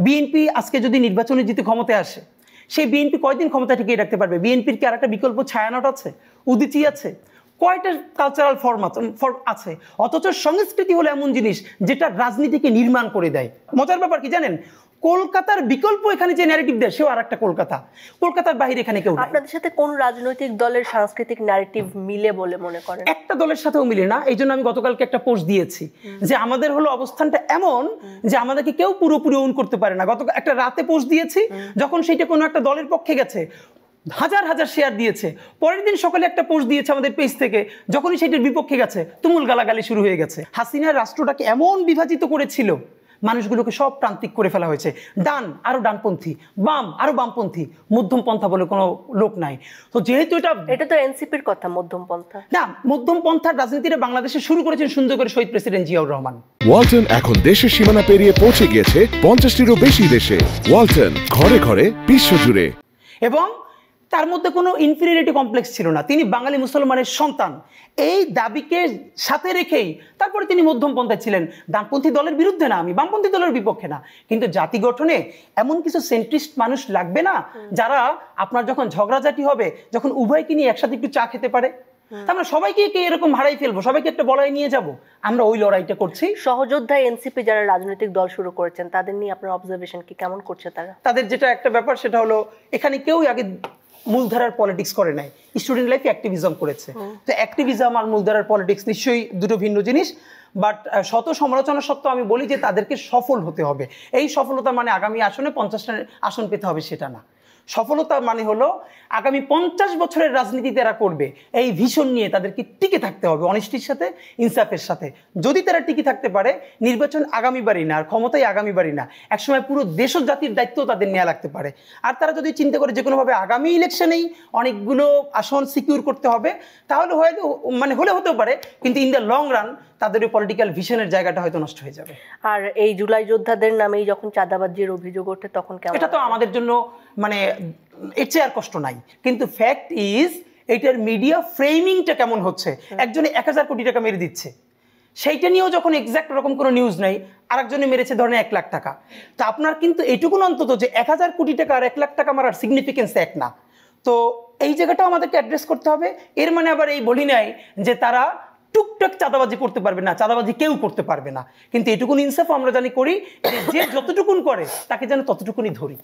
BNP আজকে যদি নির্বাচনে জিতে ক্ষমতায় আসে, সেই বিএনপি কয়দিন ক্ষমতা টিকিয়ে রাখতে পারবে? বিএনপির কি আর একটা বিকল্প ছায়ানট আছে, উদীচী আছে, কয়টা কালচারাল ফর্ম আছে? অথচ সংস্কৃতি হলো এমন জিনিস যেটা রাজনীতিকে নির্মাণ করে দেয়। মজার ব্যাপার কি জানেন, কলকাতার বিকল্প এখানে যে ন্যারেটিভ দেয় সেও আর একটা কলকাতা, কলকাতার বাইরে এখানে কেউ। আপনাদের সাথে কোন রাজনৈতিক দলের সাংস্কৃতিক ন্যারেটিভ মিলে বলে মনে করেন? একটা দলের সাথেও মিলে না। এই জন্য আমি গতকালকে একটা পোস্ট দিয়েছি যে আমাদের হলো অবস্থানটা এমন যে আমাদেরকে কেউ পুরোপুরি ওন করতে পারে না। গতকাল একটা রাতে পোস্ট দিয়েছি, যখন সেইটা কোনো একটা দলের পক্ষে গেছে হাজার হাজার শেয়ার দিয়েছে। পরের দিন সকালে একটা পোস্ট দিয়েছে আমাদের পেজ থেকে, যখনই সেটার বিপক্ষে গেছে তুমুল গালাগালি শুরু হয়ে গেছে। হাসিনার রাষ্ট্রটাকে এমন বিভাজিত করেছিল, মানুষগুলোকে সব প্রান্তিক করে ফেলা হয়েছে। ডান আরো ডানপন্থী, বাম আরো বামপন্থী, মধ্যম পন্থা বলে কোনো লোক নাই। তো যেহেতু এটা তো এনসিপির কথা, মধ্যম পন্থা না, মধ্যম পন্থার রাজনীতিটা বাংলাদেশে শুরু করেছেন সুন্দর করে শহীদ প্রেসিডেন্ট জিয়াউর রহমান। ওয়ালটন এখন দেশের সীমানা পেরিয়ে পৌঁছে গিয়েছে 50টিরও বেশি দেশে। ওয়ালটন, ঘরে ঘরে বিশ্বজুড়ে। এবং তার মধ্যে কোনো ইনফিরিয়রিটি কমপ্লেক্স ছিল না। তিনি বাঙালি মুসলমানের সন্তান, এই দাবিকে সাথে রেখেই তারপরে তিনি মধ্যম পন্থায় ছিলেন। ডানপন্থী দলের বিরুদ্ধে না, আমি বামপন্থী দলের বিপক্ষে না, কিন্তু জাতি গঠনে এমন কিছু সেন্ট্রিস্ট মানুষ লাগবে না যারা আপনার যখন ঝগড়াঝাটি হবে, যখন উভয়কে নিয়ে একসাথে একটু চা খেতে পারে। আমরা সবাইকে এরকম হারাই ফেলবো, সবাইকে একটা বলাই নিয়ে যাব, আমরা ওই লড়াইটা করছি। সহযোদ্ধা এনসিপি যারা রাজনৈতিক দল শুরু করেছেন, তাদের নিয়ে আপনার অবজারভেশন কি, কেমন করছে তারা? তাদের যেটা একটা ব্যাপার সেটা হলো, এখানে কেউ আগে মূলধারার পলিটিক্স করে নাই, স্টুডেন্ট লাইফে অ্যাক্টিভিজম করেছে। তো অ্যাক্টিভিজম আর মূলধারার পলিটিক্স নিশ্চয়ই দুটো ভিন্ন জিনিস। বাট শত সমালোচনা সত্ত্বেও আমি বলি যে তাদেরকে সফল হতে হবে। এই সফলতা মানে আগামী আসনে 50টা আসন পেতে হবে সেটা না। সফলতা মানে হলো আগামী 50 বছরের রাজনীতি তারা করবে, এই ভিশন নিয়ে তাদেরকে টিকে থাকতে হবে, অনেস্টির সাথে, ইনসাফের সাথে। যদি তারা টিকে থাকতে পারে, নির্বাচন আগামীবারই না, আর ক্ষমতাই আগামীবারই না, একসময় পুরো দেশ ও জাতির দায়িত্ব তাদের নেওয়া লাগতে পারে। আর তারা যদি চিন্তা করে যে কোনোভাবে আগামী ইলেকশনেই অনেকগুলো আসন সিকিউর করতে হবে, তাহলে হয়তো হলে হতেও পারে, কিন্তু ইন দ্য লং রান তাদের পলিটিক্যাল ভিশনের জায়গাটা হয়তো নষ্ট হয়ে যাবে। আর এই জুলাই যোদ্ধাদের নামেই যখন চাঁদাবাজির অভিযোগ ওঠে তখন কেমন? এটা তো আমাদের জন্য এর চেয়ে আর কষ্ট নাই, কিন্তু ফ্যাক্ট ইজ এটার মিডিয়া ফ্রেমিংটা কেমন হচ্ছে। একজনে 1000 কোটি টাকা মেরে দিচ্ছে, সেইটা নিয়েও যখন এক্সাক্ট রকম কোনো নিউজ নাই, আরেকজনে মেরেছে ধরেন 1 লাখ টাকা। তা আপনার কিন্তু এটুকুন অন্তত যে 1000 কোটি টাকা আর 1 লাখ টাকা মারার সিগনিফিকেন্স এক না। তো এই জায়গাটাও আমাদেরকে অ্যাড্রেস করতে হবে। এর মানে আবার এই বলি নাই যে তারা টুকটাক চাঁদাবাজি করতে পারবে না, চাঁদাবাজি কেউ করতে পারবে না, কিন্তু এটুকুন ইনসাফ আমরা জানি করি, যে যতটুকুন করে তাকে যেন ততটুকুনি ধরি।